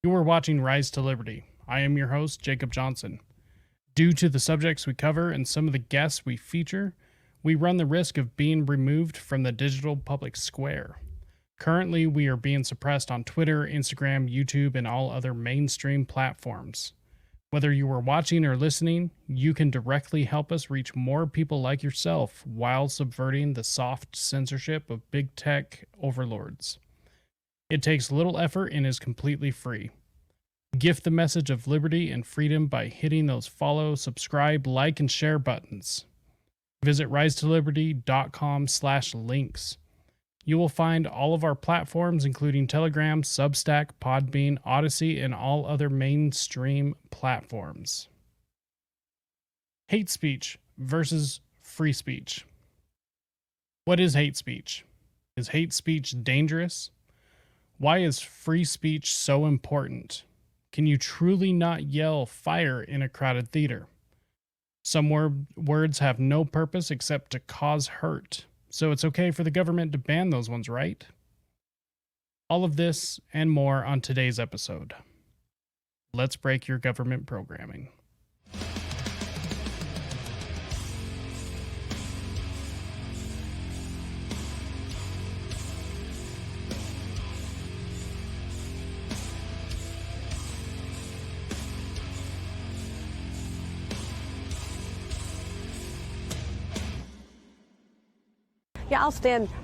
You are watching Rise to Liberty. I am your host, Jacob Johnson. Due to the subjects we cover and some of the guests we feature, we run the risk of being removed from the digital public square. Currently, we are being suppressed on Twitter, Instagram, YouTube, and all other mainstream platforms. Whether you are watching or listening, you can directly help us reach more people like yourself while subverting the soft censorship of big tech overlords. It takes little effort and is completely free. Gift the message of liberty and freedom by hitting those follow, subscribe, like, and share buttons. Visit risetoliberty.com/links. You will find all of our platforms, including Telegram, Substack, Podbean, Odyssey, and all other mainstream platforms. Hate speech versus free speech. What is hate speech? Is hate speech dangerous? Why is free speech so important? Can you truly not yell fire in a crowded theater? Some words have no purpose except to cause hurt, so it's okay for the government to ban those ones, right? All of this and more on today's episode. Let's break your government programming. Yeah,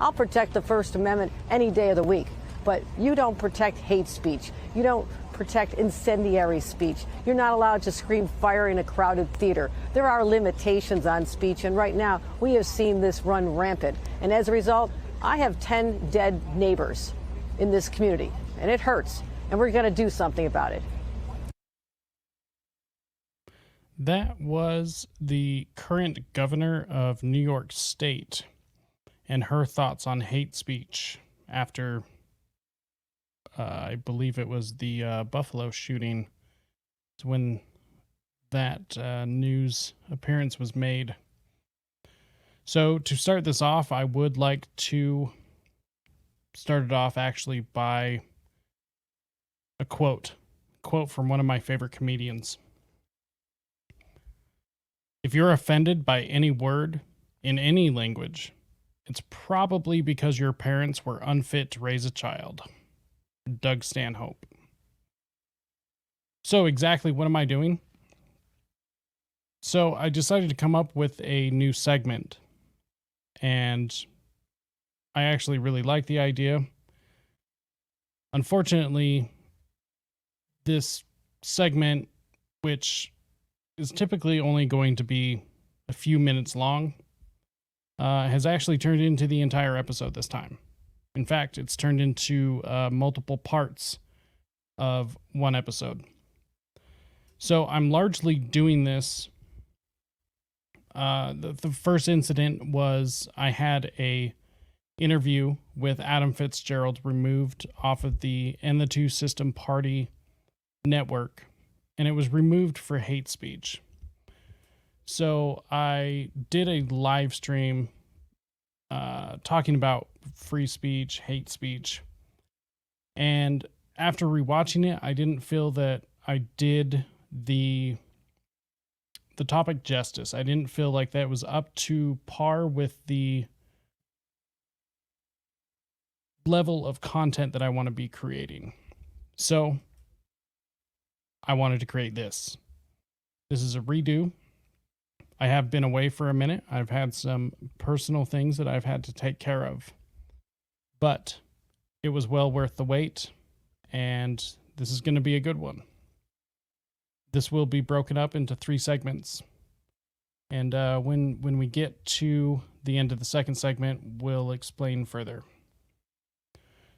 I'll protect the First Amendment any day of the week, but you don't protect hate speech. You don't protect incendiary speech. You're not allowed to scream fire in a crowded theater. There are limitations on speech, and right now we have seen this run rampant. And as a result, I have 10 dead neighbors in this community, and it hurts, and we're going to do something about it. That was the current governor of New York State and her thoughts on hate speech after, I believe it was the Buffalo shooting. It's when that news appearance was made. So to start this off, I would like to start it off actually by a quote from one of my favorite comedians. If you're offended by any word in any language, it's probably because your parents were unfit to raise a child. Doug Stanhope. So exactly what am I doing? So I decided to come up with a new segment, and I actually really like the idea. Unfortunately, this segment, which is typically only going to be a few minutes long, has actually turned into the entire episode this time. In fact, it's turned into multiple parts of one episode. So I'm largely doing this. The first incident was I had a interview with Adam Fitzgerald removed off of the End the Two System Party network, and it was removed for hate speech. So I did a live stream talking about free speech, hate speech. And after rewatching it, I didn't feel that I did the topic justice. I didn't feel like that was up to par with the level of content that I want to be creating. So I wanted to create this. This is a redo. I have been away for a minute. I've had some personal things that I've had to take care of. But it was well worth the wait, and this is going to be a good one. This will be broken up into 3 segments. And when we get to the end of the second segment, we'll explain further.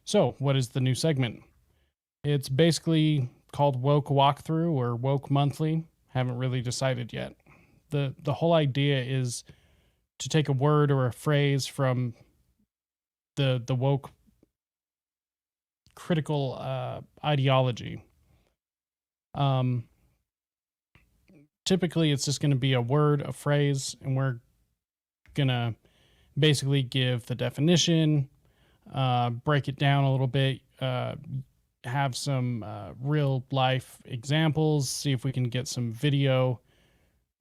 So, what is the new segment? It's basically called Woke Walkthrough or Woke Monthly. Haven't really decided yet. The whole idea is to take a word or a phrase from the woke critical ideology. Typically, it's just going to be a word, a phrase, and we're going to basically give the definition, break it down a little bit, have some real life examples, see if we can get some video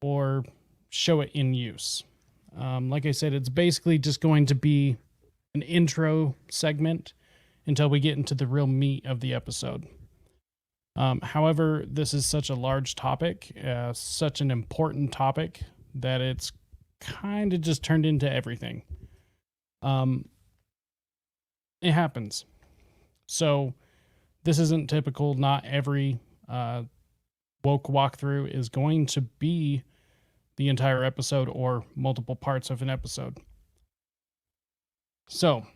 or show it in use. Like I said, it's basically just going to be an intro segment until we get into the real meat of the episode. However, this is such a large topic, such an important topic, that it's kind of just turned into everything. It happens. So this isn't typical. Not every woke walkthrough is going to be the entire episode or multiple parts of an episode. So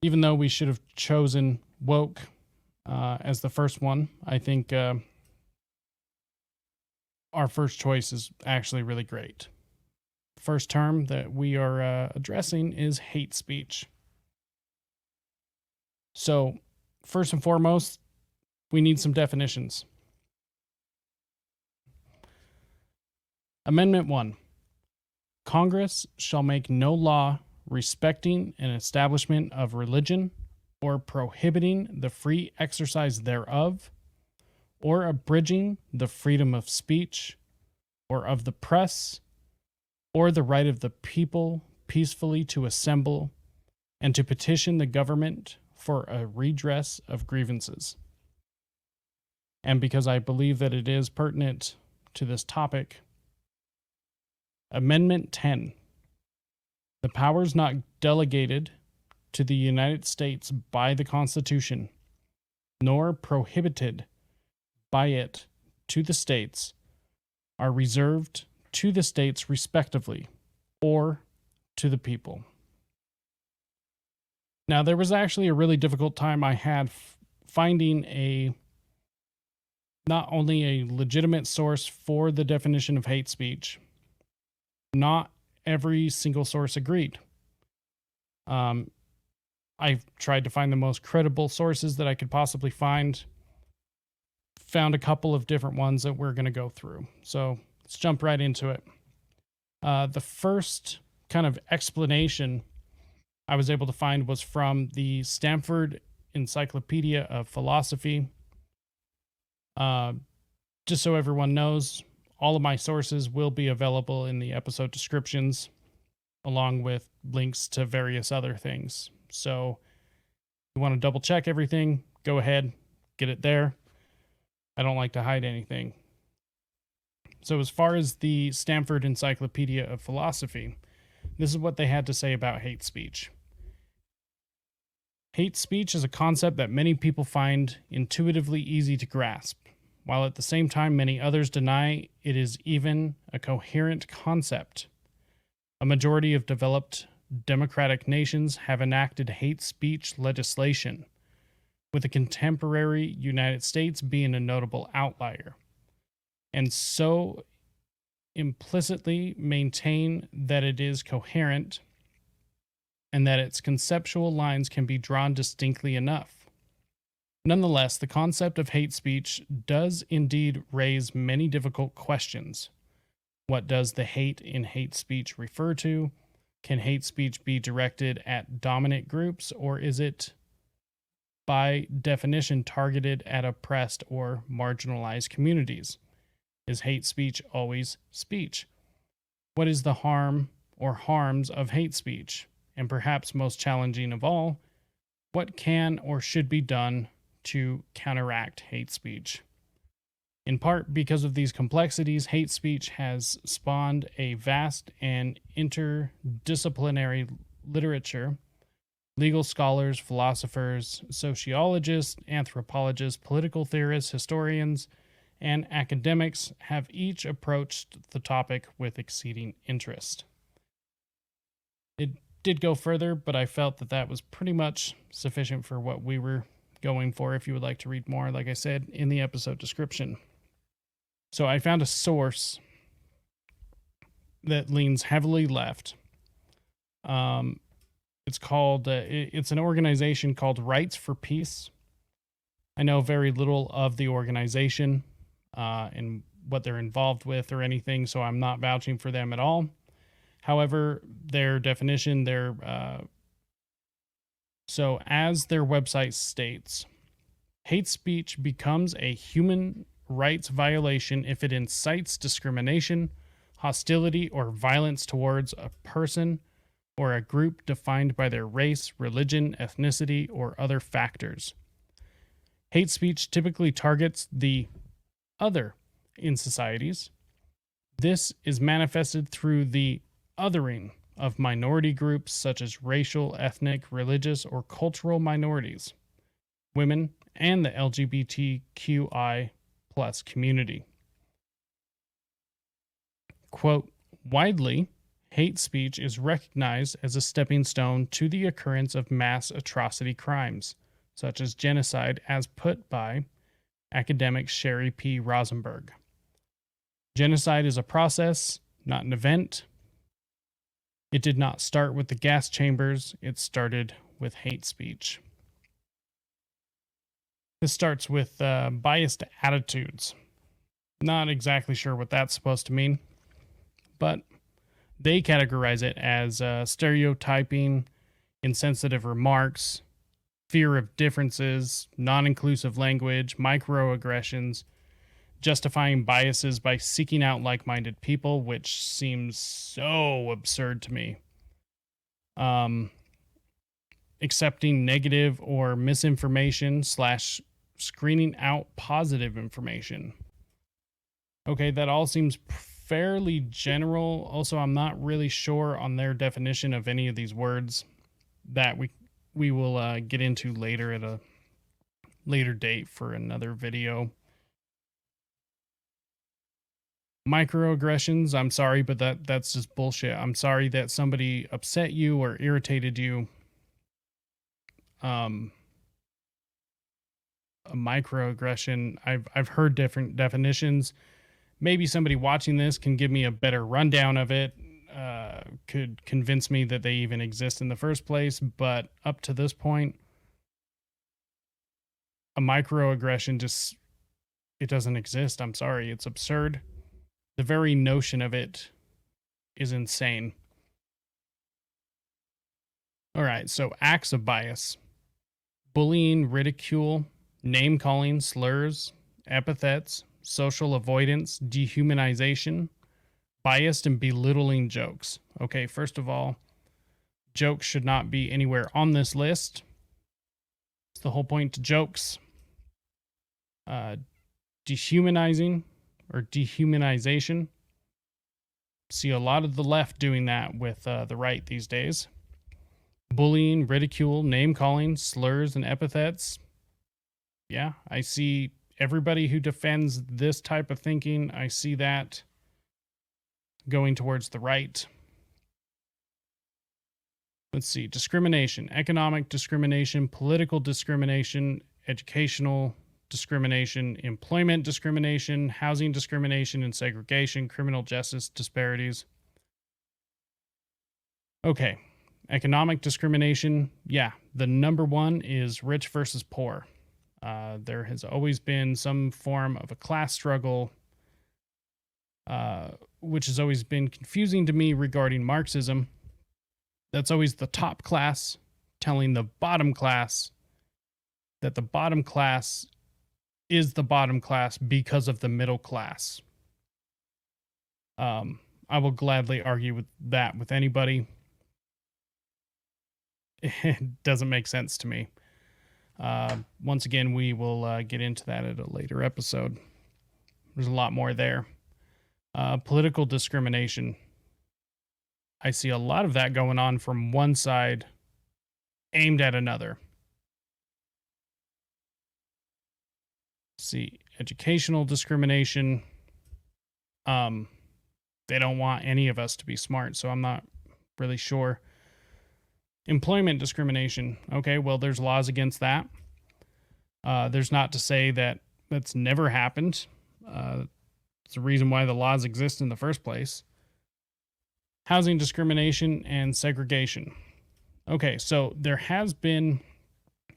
even though we should have chosen woke as the first one, I think our first choice is actually really great. First term that we are addressing is hate speech. So, first and foremost, we need some definitions. Amendment 1. Congress shall make no law respecting an establishment of religion or prohibiting the free exercise thereof, or abridging the freedom of speech, or of the press, or the right of the people peacefully to assemble and to petition the government for a redress of grievances. And because I believe that it is pertinent to this topic, Amendment 10. The powers not delegated to the United States by the Constitution, nor prohibited by it to the states, are reserved to the states respectively, or to the people. Now, there was actually a really difficult time I had finding not only a legitimate source for the definition of hate speech. Not every single source agreed. I tried to find the most credible sources that I could possibly find. Found a couple of different ones that we're going to go through. So let's jump right into it. The first kind of explanation I was able to find was from the Stanford Encyclopedia of Philosophy. Just so everyone knows, all of my sources will be available in the episode descriptions, along with links to various other things. So if you want to double check everything, go ahead, get it there. I don't like to hide anything. So as far as the Stanford Encyclopedia of Philosophy, this is what they had to say about hate speech. Hate speech is a concept that many people find intuitively easy to grasp, while at the same time many others deny it is even a coherent concept. A majority of developed democratic nations have enacted hate speech legislation, with the contemporary United States being a notable outlier, and so implicitly maintain that it is coherent and that its conceptual lines can be drawn distinctly enough. Nonetheless, the concept of hate speech does indeed raise many difficult questions. What does the hate in hate speech refer to? Can hate speech be directed at dominant groups, or is it by definition targeted at oppressed or marginalized communities? Is hate speech always speech? What is the harm or harms of hate speech? And perhaps most challenging of all, what can or should be done to counteract hate speech? In part because of these complexities, hate speech has spawned a vast and interdisciplinary literature. Legal scholars, philosophers, sociologists, anthropologists, political theorists, historians, and academics have each approached the topic with exceeding interest. It did go further, but I felt that that was pretty much sufficient for what we were going for. If you would like to read more, like I said, in the episode description. So I found a source that leans heavily left. It's called, it's an organization called Rights for Peace. I know very little of the organization and what they're involved with or anything, so I'm not vouching for them at all. However, their definition, so as their website states, Hate speech becomes a human rights violation if it incites discrimination, hostility, or violence towards a person or a group defined by their race, religion, ethnicity, or other factors. Hate speech typically targets the other in societies. This is manifested through the othering of minority groups such as racial, ethnic, religious, or cultural minorities, women, and the LGBTQI plus community. Quote, widely, hate speech is recognized as a stepping stone to the occurrence of mass atrocity crimes, such as genocide, as put by academic Sherry P. Rosenberg. Genocide is a process, not an event. It did not start with the gas chambers, it started with hate speech. This starts with biased attitudes. Not exactly sure what that's supposed to mean, but they categorize it as stereotyping, insensitive remarks, fear of differences, non inclusive language, microaggressions, justifying biases by seeking out like minded people, which seems so absurd to me. Accepting negative or misinformation / screening out positive information. Okay, that all seems fairly general. Also, I'm not really sure on their definition of any of these words that we will get into later at a later date for another video. Microaggressions, I'm sorry, but that's just bullshit. I'm sorry that somebody upset you or irritated you. A microaggression, I've heard different definitions. Maybe somebody watching this can give me a better rundown of it, could convince me that they even exist in the first place, but up to this point, a microaggression just, it doesn't exist. I'm sorry, it's absurd. The very notion of it is insane. All right, so acts of bias: bullying, ridicule, name calling, slurs, epithets, social avoidance, dehumanization, biased and belittling jokes. Okay, first of all, jokes should not be anywhere on this list. It's the whole point to jokes. Dehumanizing or dehumanization. See a lot of the left doing that with the right these days. Bullying, ridicule, name calling, slurs, and epithets. Yeah, I see everybody who defends this type of thinking, I see that going towards the right. Let's see, discrimination, economic discrimination, political discrimination, educational discrimination, employment discrimination, housing discrimination and segregation, criminal justice disparities. Okay, economic discrimination, yeah, the number one is rich versus poor. There has always been some form of a class struggle, which has always been confusing to me regarding Marxism. That's always the top class telling the bottom class that the bottom class is the bottom class because of the middle class. I will gladly argue with that with anybody. It doesn't make sense to me. Once again, we will get into that at a later episode. There's a lot more there. Political discrimination. I see a lot of that going on from one side aimed at another. See, educational discrimination. They don't want any of us to be smart, so I'm not really sure. Employment discrimination. Okay, well, there's laws against that. There's not to say that that's never happened. It's the reason why the laws exist in the first place. Housing discrimination and segregation. Okay, so there has been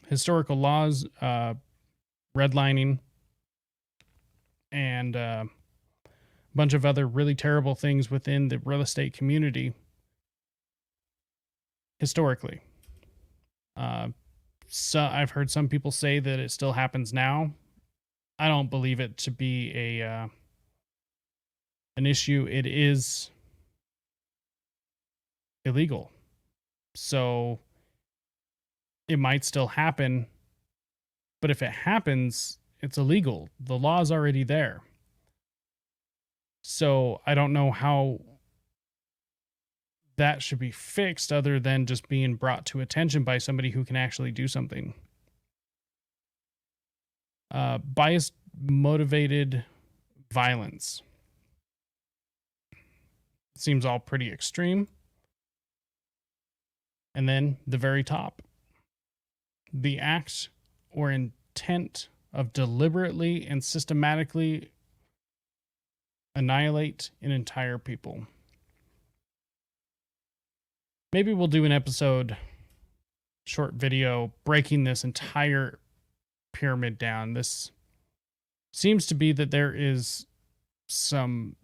historical laws, redlining, and a bunch of other really terrible things within the real estate community historically. I've heard some people say that it still happens now. I don't believe it to be an issue. It is illegal. So it might still happen, but if it happens, it's illegal. The law's already there. So I don't know how that should be fixed other than just being brought to attention by somebody who can actually do something. Bias motivated violence. Seems all pretty extreme. And then the very top. The act or intent of deliberately and systematically annihilate an entire people. Maybe we'll do an episode, short video, breaking this entire pyramid down. This seems to be that there is some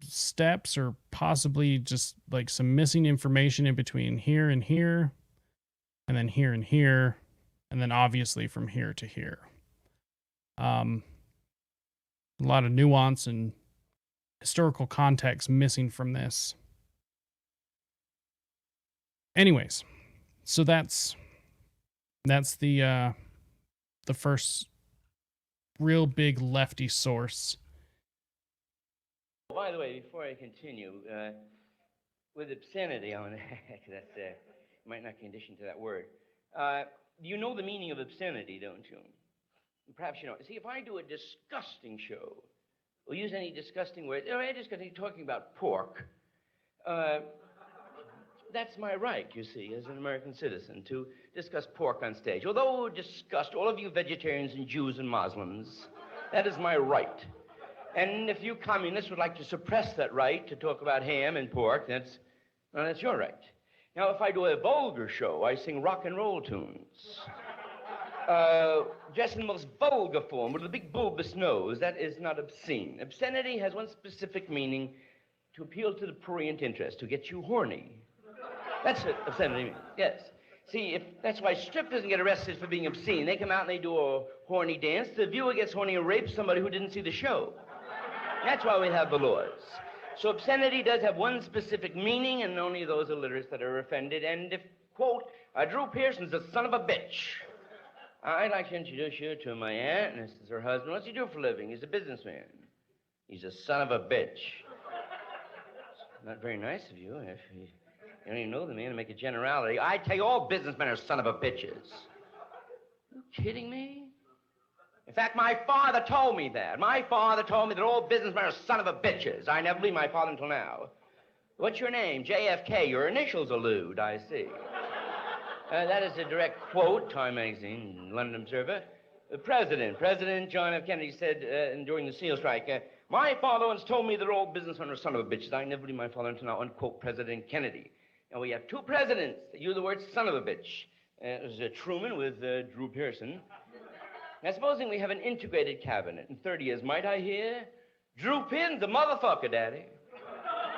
steps or possibly just like some missing information in between here and here, and then here and here, and then obviously from here to here. A lot of nuance and historical context missing from this. Anyways, so that's the first real big lefty source. By the way, before I continue, with obscenity on that might not condition to that word. You know the meaning of obscenity, don't you? Perhaps you know. See, if I do a disgusting show, or use any disgusting word, or I'm just going to be talking about pork. That's my right, you see, as an American citizen, to discuss pork on stage. Although disgust all of you vegetarians and Jews and Muslims, that is my right. And if you communists would like to suppress that right to talk about ham and pork, that's your right. Now, if I do a vulgar show, I sing rock and roll tunes. Dressed in the most vulgar form with a big bulbous nose, that is not obscene. Obscenity has one specific meaning: to appeal to the prurient interest, to get you horny. That's what obscenity means, yes. See, that's why strippers get arrested for being obscene. They come out and they do a horny dance. The viewer gets horny and rapes somebody who didn't see the show. That's why we have the laws. So obscenity does have one specific meaning, and only those illiterates that are offended. And if, quote, Drew Pearson's a son of a bitch. I'd like to introduce you to my aunt, and this is her husband. What's he do for a living? He's a businessman. He's a son of a bitch. It's not very nice of you. If you don't even know the man to make a generality. I tell you, all businessmen are son of a bitches. Are you kidding me? In fact, my father told me that. My father told me that all businessmen are son of a bitches. I never believed my father until now. What's your name? JFK. Your initials allude, I see. That is a direct quote, Time Magazine, London Observer. President John F. Kennedy said during the SEAL strike, my father once told me that all businessmen are son of a bitches. I never believed my father until now, unquote, President Kennedy. Now, we have two presidents that use the word son of a bitch. There's Truman with Drew Pearson. Now, supposing we have an integrated cabinet in 30 years, might I hear? Drew Pearson's a motherfucker, Daddy.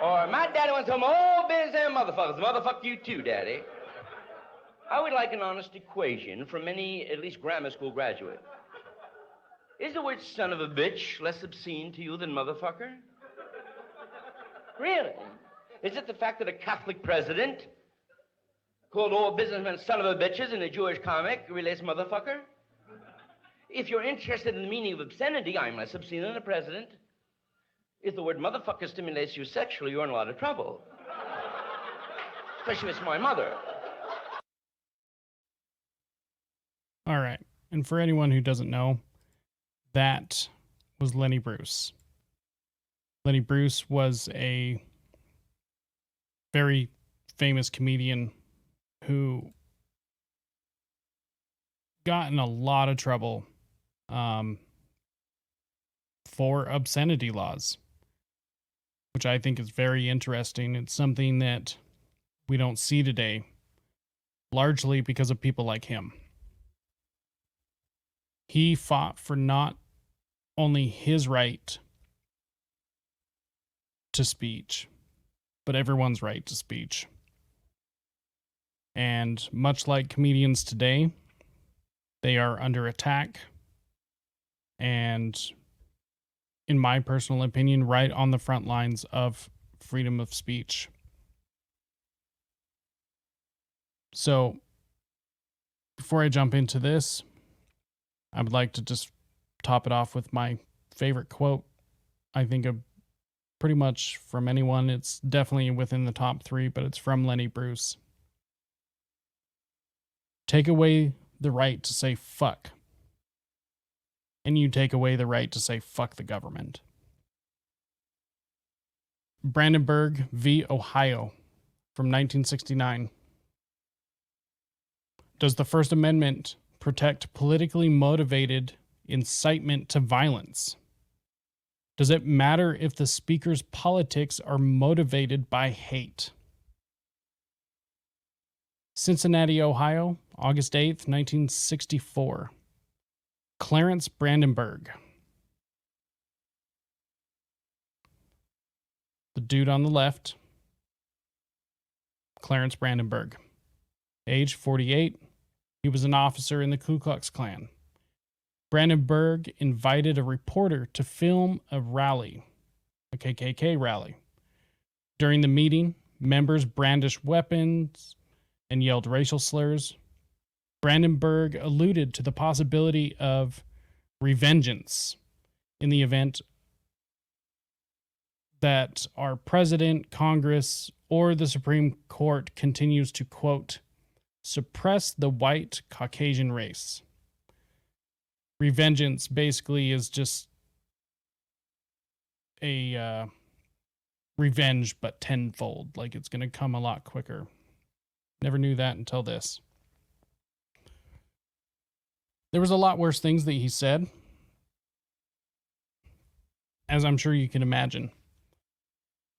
Or my daddy once told me, all businessmen motherfuckers. Motherfuck you too, Daddy. I would like an honest equation from any, at least grammar school graduate. Is the word son of a bitch less obscene to you than motherfucker? Really? Is it the fact that a Catholic president called all businessmen son of a bitches in a Jewish comic relates motherfucker? If you're interested in the meaning of obscenity, I'm less obscene than a president. If the word motherfucker stimulates you sexually, you're in a lot of trouble. Especially if it's my mother. All right. And for anyone who doesn't know, that was Lenny Bruce. Lenny Bruce was a very famous comedian who got in a lot of trouble for obscenity laws, which I think is very interesting. It's something that we don't see today, largely because of people like him. He fought for not only his right to speech, but everyone's right to speech. And much like comedians today, They are under attack. And in my personal opinion, right on the front lines of freedom of speech. So before I jump into this, I would like to just top it off with my favorite quote. I think of pretty much from anyone. It's definitely within the top 3, but it's from Lenny Bruce. Take away the right to say fuck, and you take away the right to say fuck the government. Brandenburg v. Ohio from 1969. Does the First Amendment protect politically motivated incitement to violence? Does it matter if the speaker's politics are motivated by hate? Cincinnati, Ohio, August 8th, 1964. Clarence Brandenburg. The dude on the left, Clarence Brandenburg. Age 48. He was an officer in the Ku Klux Klan. Brandenburg invited a reporter to film a rally, a KKK rally. During the meeting, members brandished weapons and yelled racial slurs. Brandenburg alluded to the possibility of revengeance in the event that our president, Congress, or the Supreme Court continues to, quote, suppress the white Caucasian race. Revengeance basically is just a revenge, but tenfold. Like, it's going to come a lot quicker. Never knew that until this. There was a lot worse things that he said, as I'm sure you can imagine.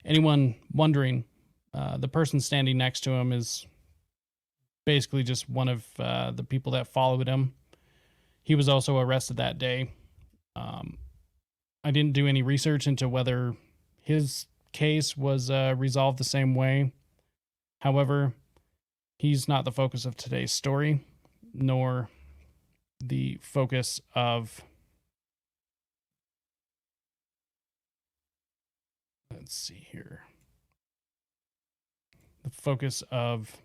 Anyone wondering, the person standing next to him is basically just one of the people that followed him. He was also arrested that day. I didn't do any research into whether his case was resolved the same way. However, he's not the focus of today's story, nor the focus of, let's see here, the focus of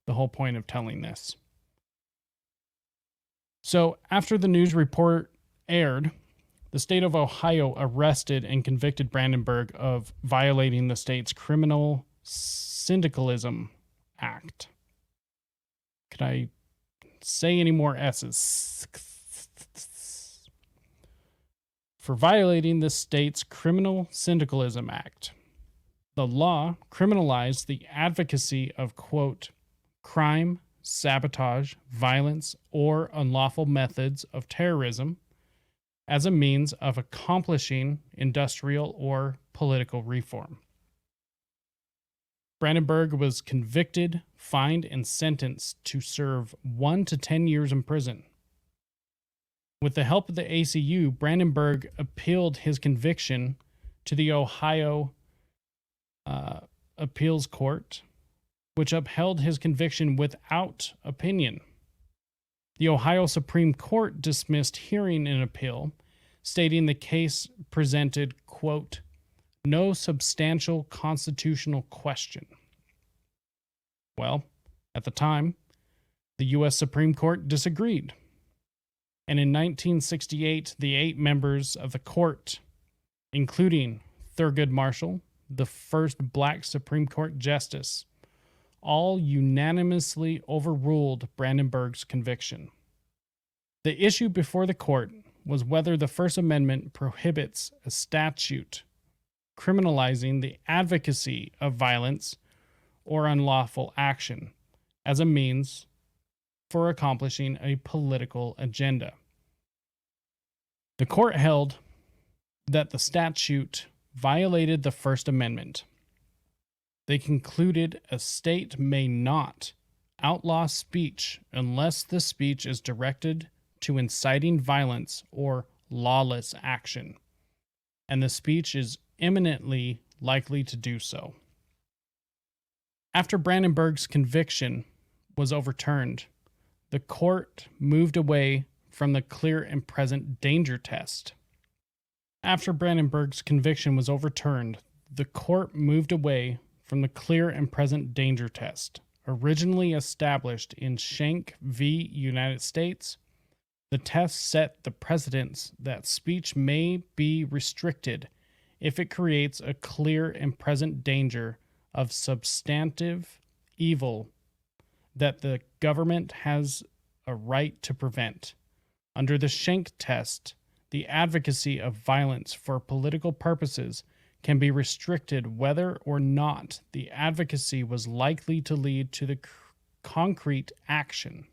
the whole point of telling this. So after the news report aired, the state of Ohio arrested and convicted Brandenburg of violating the state's Criminal Syndicalism Act. Could I say any more S's? For violating the state's Criminal Syndicalism Act. The law criminalized the advocacy of, quote, crime, sabotage, violence, or unlawful methods of terrorism as a means of accomplishing industrial or political reform. Brandenburg was convicted, fined, and sentenced to serve 1 to 10 years in prison. With the help of the ACU, Brandenburg appealed his conviction to the Ohio Appeals Court, which upheld his conviction without opinion. The Ohio Supreme Court dismissed hearing an appeal, stating the case presented, quote, no substantial constitutional question. Well, at the time, the U.S. Supreme Court disagreed. And in 1968, the 8 members of the court, including Thurgood Marshall, the first black Supreme Court justice, all unanimously overruled Brandenburg's conviction. The issue before the court was whether the First Amendment prohibits a statute criminalizing the advocacy of violence or unlawful action as a means for accomplishing a political agenda. The court held that the statute violated the First Amendment. They concluded a state may not outlaw speech unless the speech is directed to inciting violence or lawless action, and the speech is imminently likely to do so. After Brandenburg's conviction was overturned, the court moved away from the clear and present danger test. After Brandenburg's conviction was overturned, the court moved away from the clear and present danger test, originally established in Schenck v. United States. The test set the precedents that speech may be restricted if it creates a clear and present danger of substantive evil that the government has a right to prevent. Under the Schenck test, the advocacy of violence for political purposes can be restricted whether or not the advocacy was likely to lead to the concrete action.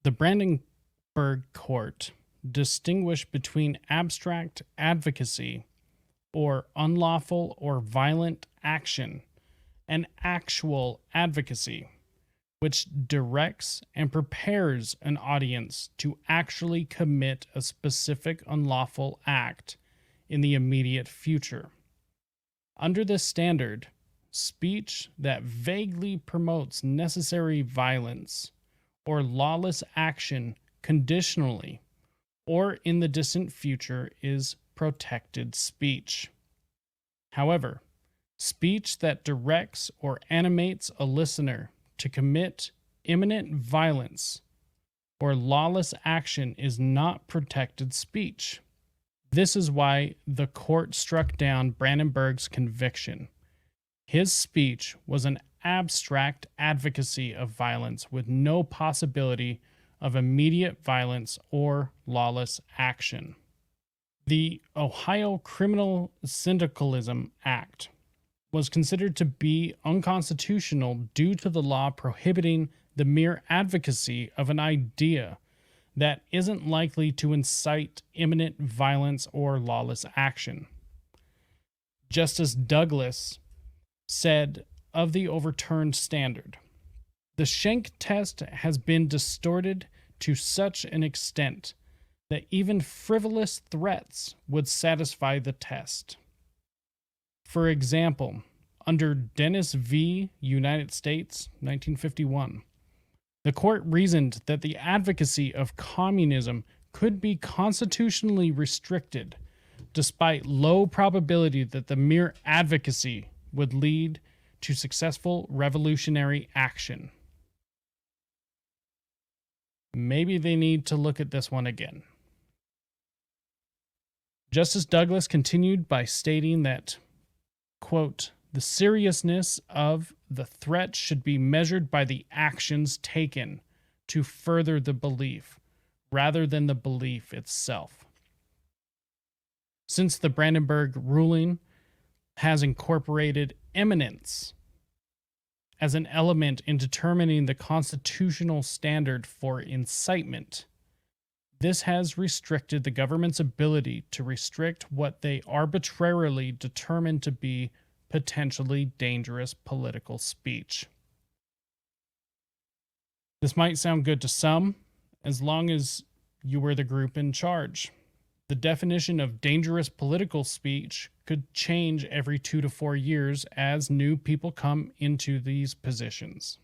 The Brandenburg court distinguished between abstract advocacy or unlawful or violent action and actual advocacy, which directs and prepares an audience to actually commit a specific unlawful act in the immediate future. Under this standard, speech that vaguely promotes necessary violence or lawless action conditionally or in the distant future is protected speech. However, speech that directs or animates a listener to commit imminent violence or lawless action is not protected speech. This is why the court struck down Brandenburg's conviction. His speech was an abstract advocacy of violence with no possibility of immediate violence or lawless action. The Ohio Criminal Syndicalism Act was considered to be unconstitutional due to the law prohibiting the mere advocacy of an idea that isn't likely to incite imminent violence or lawless action. Justice Douglas said of the overturned standard, "The Schenck test has been distorted to such an extent that even frivolous threats would satisfy the test." For example, under Dennis v. United States, 1951, the court reasoned that the advocacy of communism could be constitutionally restricted, despite low probability that the mere advocacy would lead to successful revolutionary action. Maybe they need to look at this one again. Justice Douglas continued by stating that, quote, "The seriousness of the threat should be measured by the actions taken to further the belief, rather than the belief itself." Since the Brandenburg ruling has incorporated imminence as an element in determining the constitutional standard for incitement, this has restricted the government's ability to restrict what they arbitrarily determine to be potentially dangerous political speech. This might sound good to some, as long as you were the group in charge. The definition of dangerous political speech could change every 2 to 4 years as new people come into these positions.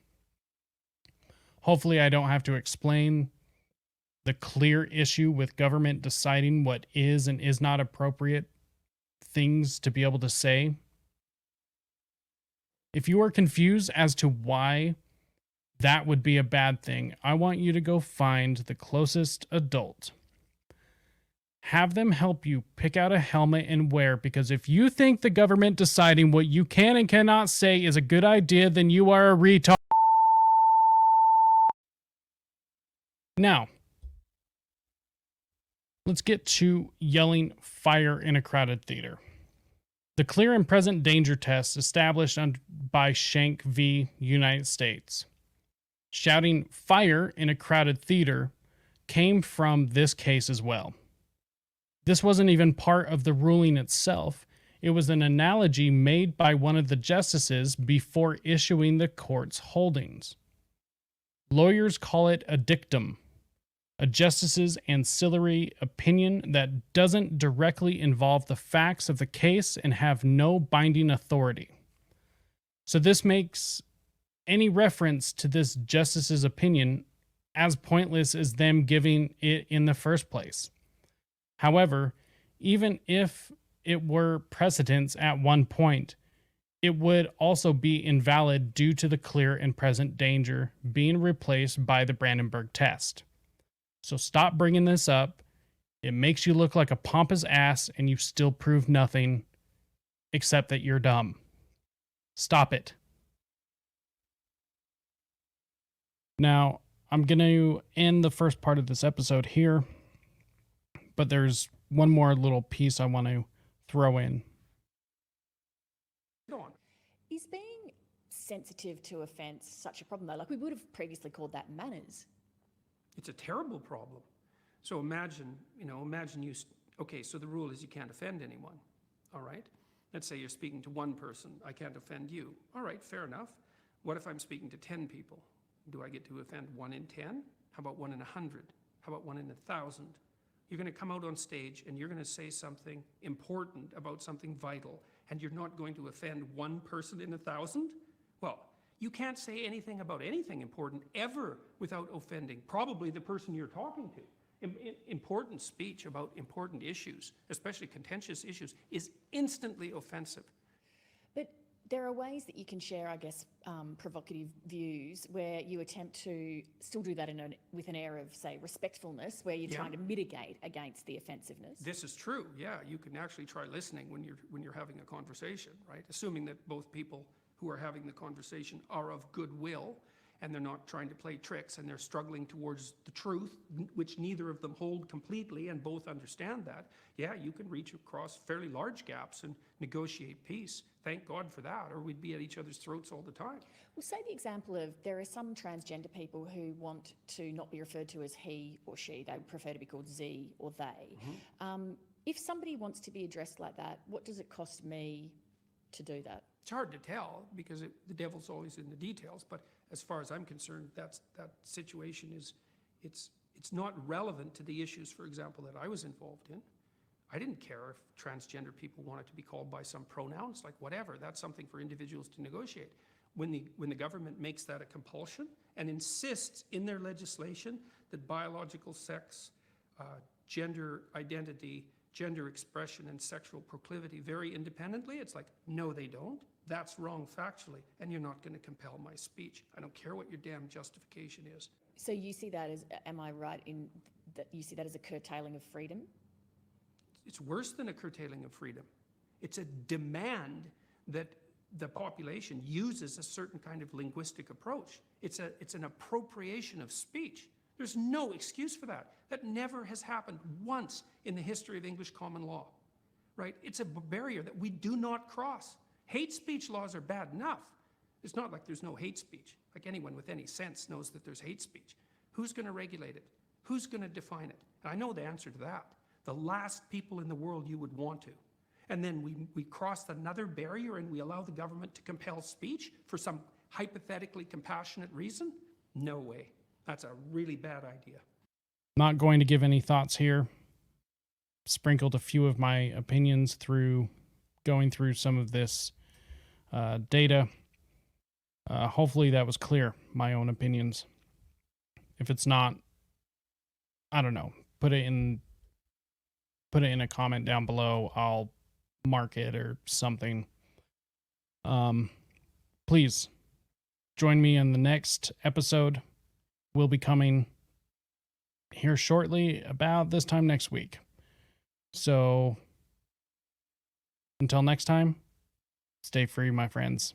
Hopefully, I don't have to explain the clear issue with government deciding what is and is not appropriate things to be able to say. If you are confused as to why that would be a bad thing, I want you to go find the closest adult. Have them help you pick out a helmet and wear, because if you think the government deciding what you can and cannot say is a good idea, then you are a retard. Now, let's get to yelling fire in a crowded theater. The clear and present danger test established by Schenck v. United States. Shouting fire in a crowded theater came from this case as well. This wasn't even part of the ruling itself. It was an analogy made by one of the justices before issuing the court's holdings. Lawyers call it a dictum, a justice's ancillary opinion that doesn't directly involve the facts of the case and have no binding authority. So this makes any reference to this justice's opinion as pointless as them giving it in the first place. However, even if it were precedence at one point, it would also be invalid due to the clear and present danger being replaced by the Brandenburg test. So stop bringing this up. It makes you look like a pompous ass and you still prove nothing except that you're dumb. Stop it. Now, I'm going to end the first part of this episode here, but there's one more little piece I want to throw in. Is being sensitive to offence such a problem, though? Like, we would have previously called that manners. It's a terrible problem. So imagine you, okay, so the rule is you can't offend anyone, all right? Let's say you're speaking to one person, I can't offend you. All right, fair enough. What if I'm speaking to 10 people? Do I get to offend 1 in 10? How about 1 in 100? How about 1 in 1,000? You're gonna come out on stage and you're gonna say something important about something vital, and you're not going to offend one person in 1,000? Well, you can't say anything about anything important ever without offending probably the person you're talking to. Important speech about important issues, especially contentious issues, is instantly offensive. But there are ways that you can share, I guess, provocative views where you attempt to still do that with an air of, say, respectfulness, where you're trying to mitigate against the offensiveness. This is true, yeah. You can actually try listening when you're having a conversation, right? Assuming that both people who are having the conversation are of goodwill, and they're not trying to play tricks, and they're struggling towards the truth, which neither of them hold completely, and both understand that. Yeah, you can reach across fairly large gaps and negotiate peace. Thank God for that, or we'd be at each other's throats all the time. Well, say the example of there are some transgender people who want to not be referred to as he or she. They would prefer to be called Z or they. Mm-hmm. If somebody wants to be addressed like that, what does it cost me to do that? It's hard to tell because the devil's always in the details, but as far as I'm concerned, that situation it's not relevant to the issues, for example, that I was involved in. I didn't care if transgender people wanted to be called by some pronouns, like whatever. That's something for individuals to negotiate. When the government makes that a compulsion and insists in their legislation that biological sex, gender identity, gender expression, and sexual proclivity vary independently, it's like, no, they don't. That's wrong factually, and you're not going to compel my speech. I don't care what your damn justification is. So you see that as, am I right in that you see that as a curtailing of freedom? It's worse than a curtailing of freedom. It's a demand that the population uses a certain kind of linguistic approach. It's an appropriation of speech. There's no excuse for that. That never has happened once in the history of English common law, right? It's a barrier that we do not cross. Hate speech laws are bad enough. It's not like there's no hate speech. Like, anyone with any sense knows that there's hate speech. Who's going to regulate it? Who's going to define it? And I know the answer to that. The last people in the world you would want to. And then we cross another barrier and we allow the government to compel speech for some hypothetically compassionate reason? No way. That's a really bad idea. Not going to give any thoughts here. Sprinkled a few of my opinions through going through some of this data. Hopefully that was clear, my own opinions. If it's not, I don't know, put it in a comment down below. I'll mark it or something. Please join me in the next episode. Will be coming here shortly, about this time next week. So until next time, stay free, my friends.